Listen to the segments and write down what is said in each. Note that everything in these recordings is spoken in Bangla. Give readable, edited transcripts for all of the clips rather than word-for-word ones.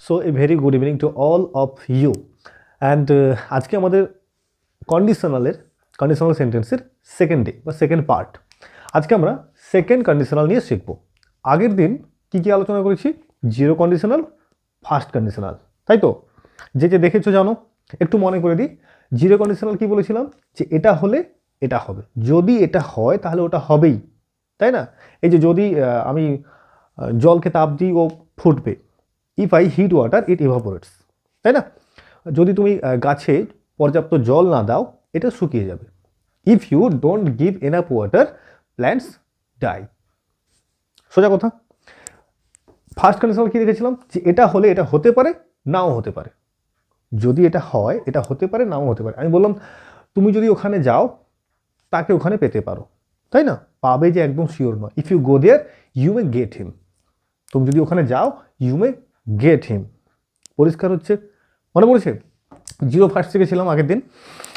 So a very good evening to all of you and আজকে আমাদের কন্ডিশনাল সেন্টেন্সের সেকেন্ড ডে বা সেকেন্ড পার্ট। আজকে আমরা সেকেন্ড কন্ডিশনাল নিয়ে শিখব। আগের দিন কি আলোচনা করেছি? জিরো কন্ডিশনাল, ফার্স্ট কন্ডিশনাল, তাই তো? যে দেখেছো জানো, একটু মনে করে দিই। জিরো কন্ডিশনাল কি বলেছিলাম? যে এটা হলে এটা হবে, যদি এটা হয় তাহলে ওটা হবেই, তাই না? এই যে যদি আমি জলকে তাপ দিই ও ফুটবে, if I heat water it evaporates, তাই না? যদি তুমি গাছে পর্যাপ্ত জল না দাও এটা শুকিয়ে যাবে। If you don't give enough water plants die. সোজা কথা। ফার্স্ট কন্ডিশনাল কি দেখেছিলাম? যে এটা হলে এটা হতে পারে, নাও হতে পারে। যদি এটা হয় এটা হতে পারে, নাও হতে পারে। আমি বললাম তুমি যদি ওখানে যাও তাকে ওখানে পেতে পারো, তাই না? পাবে যে একদম শিওর নয়। If you go there you may get him. তুমি যদি ওখানে যাও ইউ মে গেট হিম। পরিষ্কার হচ্ছে? মনে পড়েছে? জিরো ফার্স্ট শিখেছিলাম আগের দিন।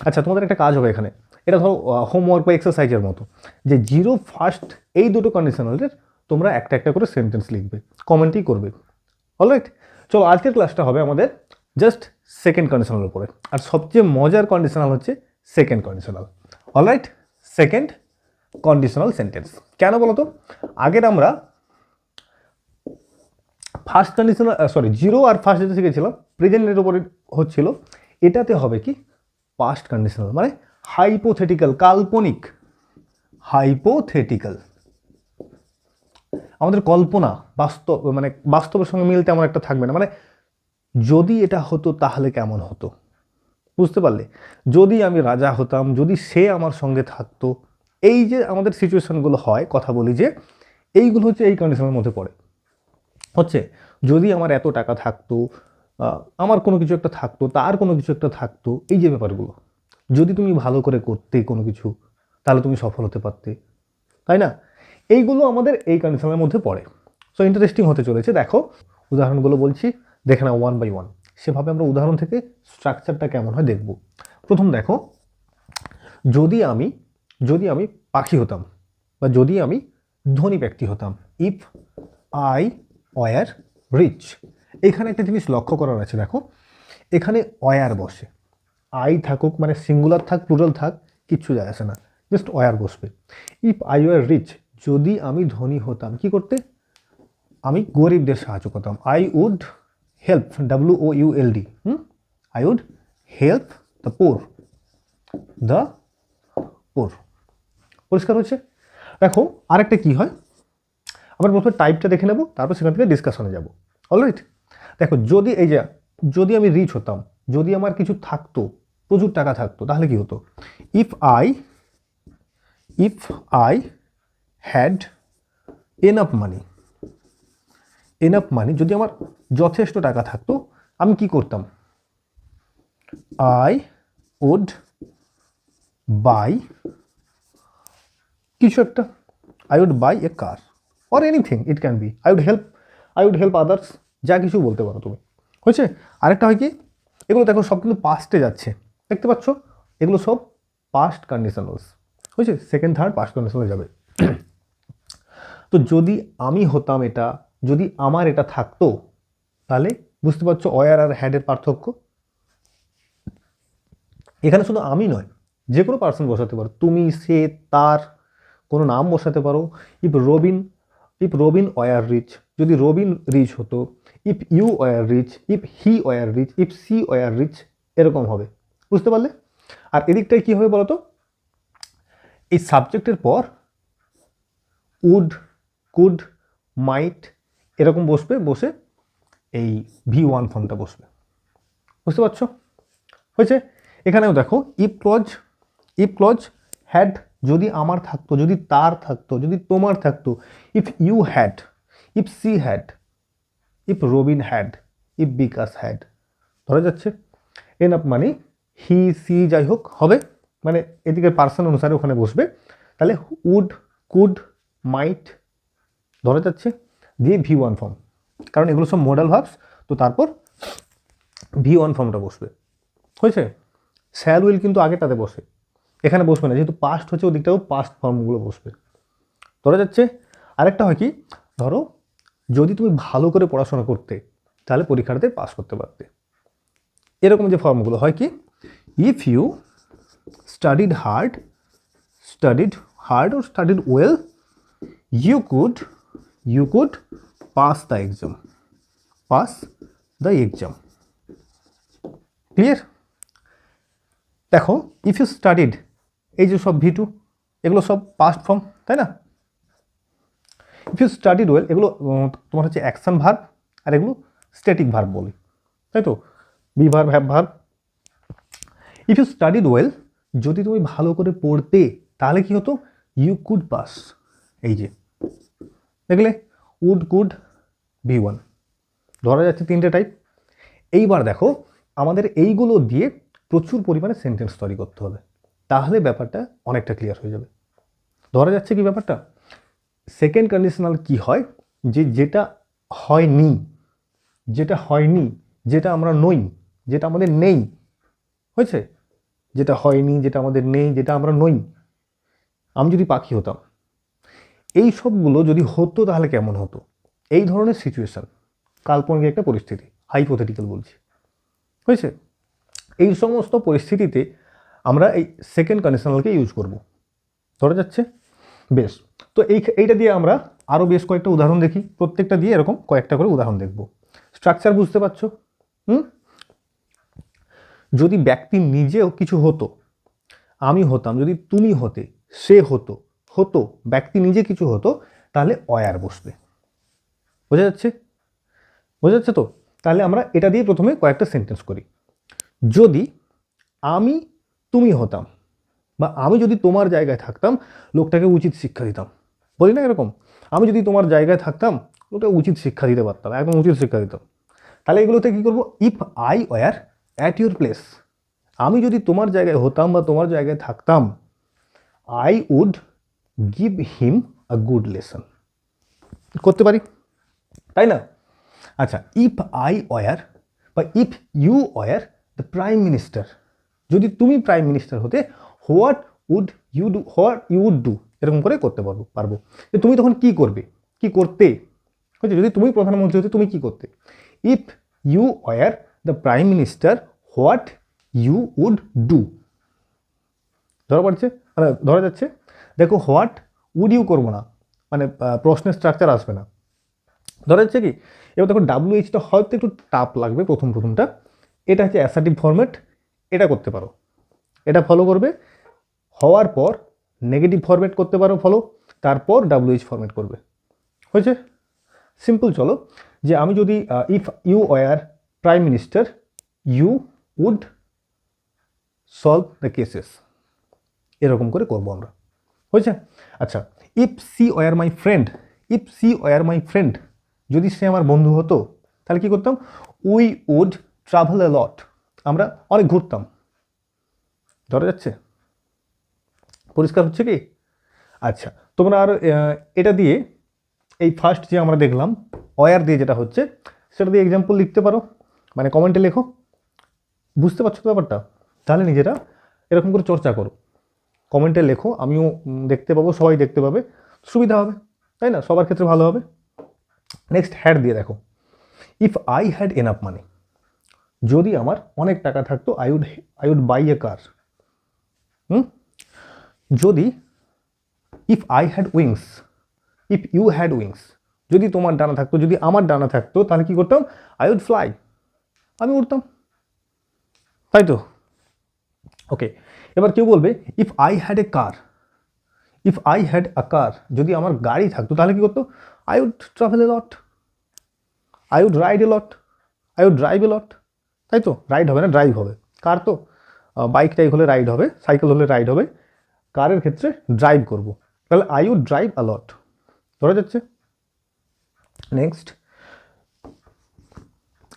আচ্ছা, তোমাদের একটা কাজ হবে এখানে, এটা ধরো হোমওয়ার্ক বা এক্সারসাইজের মতো, যে জিরো ফার্স্ট এই দুটো কন্ডিশনালের তোমরা একটা একটা করে সেন্টেন্স লিখবে, কমেন্টই করবে। অলরাইট, চলো আজকের ক্লাসটা হবে আমাদের জাস্ট সেকেন্ড কন্ডিশনাল উপরে। আর সবচেয়ে মজার কন্ডিশনাল হচ্ছে second conditional. Alright, second conditional sentence কেন বলো তো? আগের আমরা ফার্স্ট কন্ডিশনাল জিরো আর ফার্স্ট যেটা শিখেছিলাম প্রেজেন্টের উপরে হচ্ছিল, এটাতে হবে কি পাস্ট কন্ডিশনাল, মানে হাইপোথেটিক্যাল, কাল্পনিক। হাইপোথেটিক্যাল আমাদের কল্পনা, বাস্তব মানে বাস্তবের সঙ্গে মিল তেমন একটা থাকবে না। মানে যদি এটা হতো তাহলে কেমন হতো, বুঝতে পারলে? যদি আমি রাজা হতাম, যদি সে আমার সঙ্গে থাকতো, এই যে আমাদের সিচুয়েশনগুলো হয়, কথা বলি যে এইগুলো হচ্ছে এই কন্ডিশনের মধ্যে পড়ে। হচ্ছে যদি আমার এত টাকা থাকতো, আমার কোনো কিছু একটা থাকতো, তার কোনো কিছু একটা থাকতো, এই যে ব্যাপারগুলো। যদি তুমি ভালো করে করতে কোনো কিছু তাহলে তুমি সফল হতে পারতে, তাই না? এইগুলো আমাদের এই কন্ডিশনের মধ্যে পড়ে। সো ইন্টারেস্টিং হতে চলেছে। দেখো উদাহরণগুলো বলছি, দেখে নাও ওয়ান বাই ওয়ান। সেভাবে আমরা উদাহরণ থেকে স্ট্রাকচারটা কেমন হয় দেখব। প্রথম দেখো, যদি আমি পাখি হতাম বা যদি আমি ধনী ব্যক্তি হতাম, ইফ আই ওয়ার রিচ। এখানে একটা জিনিস লক্ষ্য করার আছে। দেখো এখানে ওয়ার বসে, আই থাকুক মানে সিঙ্গুলার থাক প্লুরাল থাক কিচ্ছু যায় আসে না, জাস্ট ওয়ার বসবে। ইফ আই ওয়ার রিচ, যদি আমি ধনী হতাম, কি করতে? আমি গরিবদের সাহায্য করতাম। I would help, WOULD, I would help the poor, the poor. পরিষ্কার হচ্ছে? দেখো আরেকটা কি হয়, আমরা প্রথমে টাইপটা দেখে নেব, তারপর সেখান থেকে ডিসকাশনে যাব। অলরাইট, দেখো যদি এই যে যদি আমি রিচ হতাম, যদি আমার কিছু থাকতো, প্রচুর টাকা থাকতো, তাহলে কি হতো? If I had enough money, যদি আমার যথেষ্ট টাকা থাকতো, আমি কি করতাম? আই উড বাই কিছু একটা, I would buy a car or anything, it can be. I would help others, যা কিছু বলতে পারো তুমি। হয়েছে? আরেকটা হয় কি, এগুলো দেখো সব কিন্তু পাস্টে যাচ্ছে, দেখতে পাচ্ছ? এগুলো সব পাস্ট কন্ডিশনালস। হয়েছে? সেকেন্ড থার্ড পাস্ট কন্ডিশনাল যাবে। তো যদি আমি হতাম এটা, যদি আমার এটা থাকতো, তাহলে বুঝতে পারছো ওয়ার আর হ্যাডের পার্থক্য। এখানে শুধু আমি নয়, যে কোনো পার্সন বসাতে পারো, তুমি, সে, তার কোনো নাম বসাতে পারো। ইফ রবিন ওয়ার রিচ, যদি রবিন রিচ হতো। If you were rich, if he were rich, if she were rich, এরকম হবে। বুঝতে পারলে? আর এদিকটায় কি হবে বলতো? এই সাবজেক্টের পর উড, কুড, মাইট এরকম বসবে, বসে এই V1 ফর্মটা বসবে। বুঝতে পারছো? হয়েছে? এখানেও দেখো ইফ ক্লজ হ্যাড, যদি আমার থাকতো, যদি তার থাকতো, যদি তোমার থাকতো। If you had, if she had, if Robin had, if Bikash had. ধরা যাচ্ছে? এনাফ মানে হি, সি যাই হোক হবে, মানে এদিকে পার্সন অনুসারে ওখানে বসবে। তাহলে উড, কুড, মাইট ধরা যাচ্ছে, দিয়ে V1 ফর্ম, কারণ এগুলো সব মডাল ভার্বস, তো তারপর V1 ফর্মটা বসবে। হয়েছে? শ্যাল উইল কিন্তু আগেটাতে বসে, এখানে বসবে না, যেহেতু পাস্ট হচ্ছে ওদিকটাও পাস্ট ফর্মগুলো বসবে। ধরা যাচ্ছে? আরেকটা হয় কি, ধরো যদি তুমি ভালো করে পড়াশোনা করতে, তাহলে পরীক্ষাতে পাস করতে পারতে। এরকম যে ফর্মগুলো হয় কি, if you studied hard or studied well, you could pass the exam. ক্লিয়ার? দেখো ইফ ইউ স্টাডিড, এই যে সব V2 এগুলো সব পাস্ট ফর্ম, তাই না? ইফ ইউ স্টাডিড ওয়েল এগুলো তোমার হচ্ছে অ্যাকশন ভার্ব, আর এগুলো স্ট্যাটিক ভার্ব বলি, তাই তো, be verb, have verb. If you studied well, যদি তুমি ভালো করে পড়তে তাহলে কি হতো, ইউ কুড পাস। এই যে দেখলে উড, কুড, V1 ধরা যাচ্ছে তিনটে টাইপ। এইবার দেখো আমাদের এইগুলো দিয়ে প্রচুর পরিমাণে সেন্টেন্স তৈরি করতে হবে, তাহলে ব্যাপারটা অনেকটা ক্লিয়ার হয়ে যাবে। ধরা যাচ্ছে কি ব্যাপারটা, সেকেন্ড কন্ডিশনাল কি হয়, যে যেটা হয়নি, যেটা আমরা নই, যেটা আমাদের নেই, হয়েছে, যেটা হয়নি, যেটা আমাদের নেই, যেটা আমরা নই। আমি যদি পাখি হতাম, এই সবগুলো যদি হতো তাহলে কেমন হতো, এই ধরনের সিচুয়েশন, কাল্পনিক একটা পরিস্থিতি, হাইপোথেটিক্যাল বলছি, হয়েছে। এই সমস্ত পরিস্থিতিতে আমরা এই সেকেন্ড কন্ডিশনালকে ইউজ করব, ধরা যাচ্ছে। বেশ, তো এইটা দিয়ে আমরা আরও বেশ কয়েকটা উদাহরণ দেখি, প্রত্যেকটা দিয়ে এরকম কয়েকটা করে উদাহরণ দেখব। স্ট্রাকচার বুঝতে পারছো? যদি ব্যক্তি নিজেও কিছু হতো, আমি হতাম, যদি তুমি হতে, সে হতো, ব্যক্তি নিজে কিছু হতো, তাহলে অয়ার বসবে। বোঝা যাচ্ছে তো? তাহলে আমরা এটা দিয়ে প্রথমে কয়েকটা সেন্টেন্স করি। যদি আমি তুমি হতাম, বা আমি যদি তোমার জায়গায় থাকতাম, লোকটাকে উচিত শিক্ষা দিতাম, বলি না এরকম, আমি যদি তোমার জায়গায় থাকতাম লোকটাকে উচিত শিক্ষা দিতে পারতাম, একদম উচিত শিক্ষা দিতাম। তাহলে এগুলোতে কী করবো, if I were at your place, আমি যদি তোমার জায়গায় হতাম বা তোমার জায়গায় থাকতাম, I would give him a good lesson, করতে পারি, তাই না? আচ্ছা, ইফ আই ওয়ার বা if you were the prime minister, যদি তুমি প্রাইম মিনিস্টার হতে, হোয়াট উড ইউ ডু, এরকম করে করতে পারবো যে তুমি তখন কি করতে, হচ্ছে, যদি তুমি প্রধানমন্ত্রী হতে তুমি কি করতে। If you were the prime minister, what you would do, ধরা যাচ্ছে। দেখো হোয়াট উড ইউ করবো না, মানে প্রশ্নের স্ট্রাকচার আসবে না, ধরা যাচ্ছে কি। এবার দেখো WHটা হয়তো একটু টাফ লাগবে প্রথমটা, এটা হচ্ছে অ্যাসার্টিভ ফরম্যাট, এটা করতে পারো, এটা ফলো করবে, হওয়ার পর নেগেটিভ ফরম্যাট করতে পারো ফলো, তারপর WH ফরম্যাট করবে, হয়েছে। সিম্পল চলো, যে আমি যদি if you were prime minister, you would solve the cases, এরকম করে করবো আমরা, হয়েছে। আচ্ছা, if she were my friend, যদি সে আমার বন্ধু হতো, তাহলে কি করতাম, we would travel a lot, আমরা অনেক ঘুরতাম, ধরা যাচ্ছে, পরিষ্কার হচ্ছে কি। আচ্ছা, তোমরা আর এটা দিয়ে এই ফার্স্ট যে আমরা দেখলাম ওয়ার দিয়ে যেটা হচ্ছে, সেটা দিয়ে এক্সাম্পল লিখতে পারো, মানে কমেন্টে লেখো, বুঝতে পারছো তো ব্যাপারটা। তাহলে নিজেরা এরকম করে চর্চা করো, কমেন্টে লেখো, আমিও দেখতে পাবো, সবাই দেখতে পাবে, সুবিধা হবে, তাই না, সবার ক্ষেত্রে ভালো হবে। নেক্সট হ্যাড দিয়ে দেখো, if I had enough money, যদি আমার অনেক টাকা থাকতো, I would buy a car. যদি if I had wings, if you had wings, যদি তোমার ডানা থাকতো, যদি আমার ডানা থাকতো, তাহলে কি করতাম, আই উড ফ্লাই, আমি উড়তাম, তাই তো। ওকে, এবার কেউ বলবে if I had a car, যদি আমার গাড়ি থাকতো, তাহলে কি করতো, I would travel a lot, I would ride a lot, I would drive a lot, তাই তো। রাইড হবে না, ড্রাইভ হবে, কার তো বাইক টাইক হলে রাইড হবে, সাইকেল হলে রাইড হবে, কারের ক্ষেত্রে ড্রাইভ করব, তাহলে I would drive a lot, ধরা যাচ্ছে। নেক্সট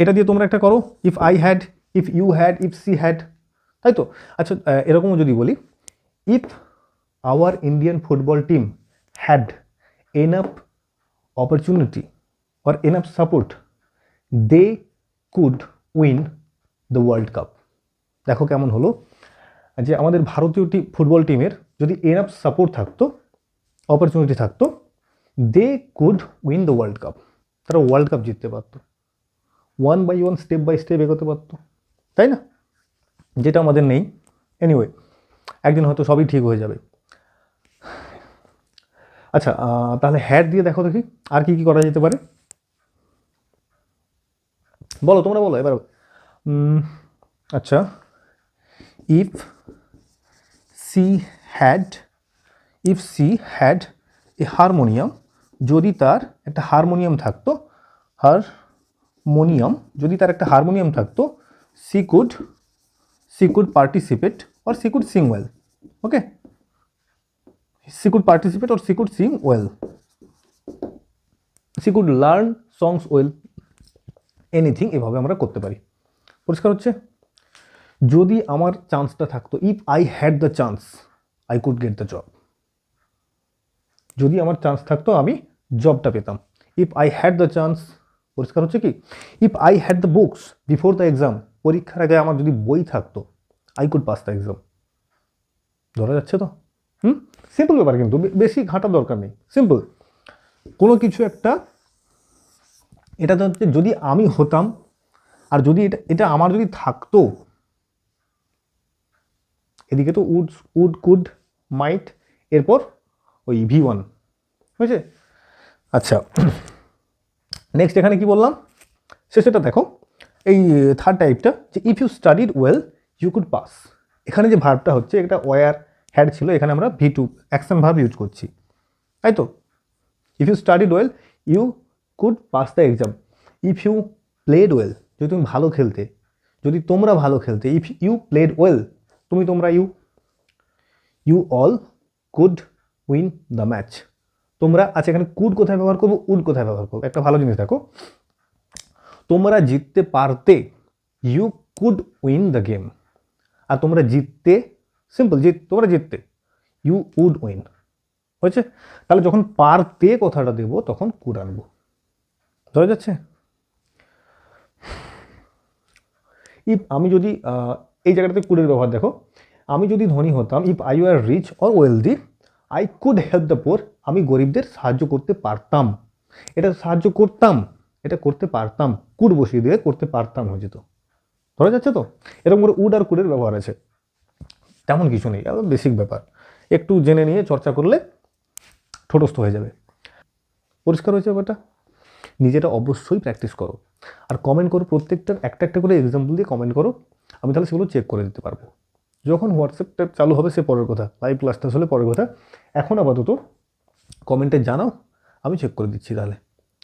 এটা দিয়ে তোমরা একটা করো, if I had, if you had, if she had, তাই তো। আচ্ছা, এরকমও যদি বলি, if our Indian football team had enough opportunity or enough support, they could win the world cup। দেখো কেমন হলো, যে আমাদের ভারতীয় ফুটবল টিমের যদি এনাফ সাপোর্ট থাকতো, অপরচুনিটি থাকতো, they could win the world cup, তারা ওয়ার্ল্ড কাপ জিততে পারতো। ওয়ান বাই স্টেপ এগোতে পারতো, তাই না? যেটা আমাদের নেই। এনিওয়ে, একদিন হয়তো সবই ঠিক হয়ে যাবে। আচ্ছা, তাহলে হ্যাড দিয়ে দেখো দেখি আর কি কি করা যেতে পারে। বলো, তোমরা বলো এবার। আচ্ছা, if she had a harmonium, যদি তার একটা হারমোনিয়াম থাকতো, যদি তার একটা হারমোনিয়াম থাকতো, C could participate or C could sing well. Okay, C could participate or C could sing well, C could learn songs well, anything, এভাবে আমরা করতে পারি। পরিষ্কার হচ্ছে? যদি আমার চান্সটা থাকতো, if I had the chance I could get the job, যদি আমার চান্স থাকতো আমি জবটা পেতাম। If I had the chance, পরিষ্কার হচ্ছে কি? If I had the books before the exam, পরীক্ষার আগে আমার যদি বই থাকতো, I could pass the exam. ধরা যাচ্ছে তো? সিম্পল ব্যাপার, কিন্তু বেশি ঘাটার দরকার নেই, সিম্পল। কোনো কিছু একটা, এটা হচ্ছে যদি আমি হতাম, আর যদি এটা আমার যদি থাকতো, এদিকে তো উড কুড মাইট, এরপর ওই V1 হয়েছে। আচ্ছা, নেক্সট এখানে কি বললাম সেটা দেখো, এই থার্ড টাইপটা, যে if you studied well you could pass. এখানে যে ভার্বটা হচ্ছে, এটা ওয়ার হ্যাড ছিল, এখানে আমরা V2 অ্যাকশন ভার্ব ইউজ করছি, তাই তো? If you studied well you could pass the exam. If you played well, যদি তুমি ভালো খেলতে, যদি তোমরা ভালো খেলতে, ইফ ইউ প্লেড ওয়েল, তোমরা you all could win the match. তোমরা, আচ্ছা এখানে কুড কোথায় ব্যবহার করবো, উড কোথায় ব্যবহার করবো, একটা ভালো জিনিস দেখো, তোমরা জিততে পারতে, you could win the game. আর তোমরা জিততে, সিম্পল, তোমরা জিততে, ইউ উড উইন। হয়েছে? তাহলে যখন পারতে কথাটা দেবো তখন কুড আনবো। ধরা যাচ্ছে? ইফ আমি যদি, এই জায়গাটাতে কুডের ব্যবহার দেখো, আমি যদি ধনী হতাম, if I were rich or wealthy I could help the poor, আমি গরিবদের সাহায্য করতে পারতাম। এটা সাহায্য করতাম, এটা করতে পারতাম, কুড বসিয়ে দিয়ে করতে পারতাম হয়ে যেত। ধরা যাচ্ছে তো? এরকম করে উড আর কুডের ব্যবহার আছে, তেমন কিছু নেই, বেসিক ব্যাপার, একটু জেনে নিয়ে চর্চা করলে ঠোঁটস্থ হয়ে যাবে। পরিষ্কার হয়েছে ব্যাপারটা? নিজেটা অবশ্যই প্র্যাকটিস করো, আর কমেন্ট করো, প্রত্যেকটার একটা একটা করে এক্সাম্পল দিয়ে কমেন্ট করো, আমি তাহলে সেগুলো চেক করে দিতে পারবো। যখন হোয়াটসঅ্যাপটা চালু হবে সে পরের কথা, লাইভ ক্লাসটা হলে পরের কথা, এখন আপাতত কমেন্টে জানাও, আমি চেক করে দিচ্ছি তাহলে।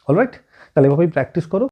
অলরাইট, তাহলে এভাবেই প্র্যাকটিস করো।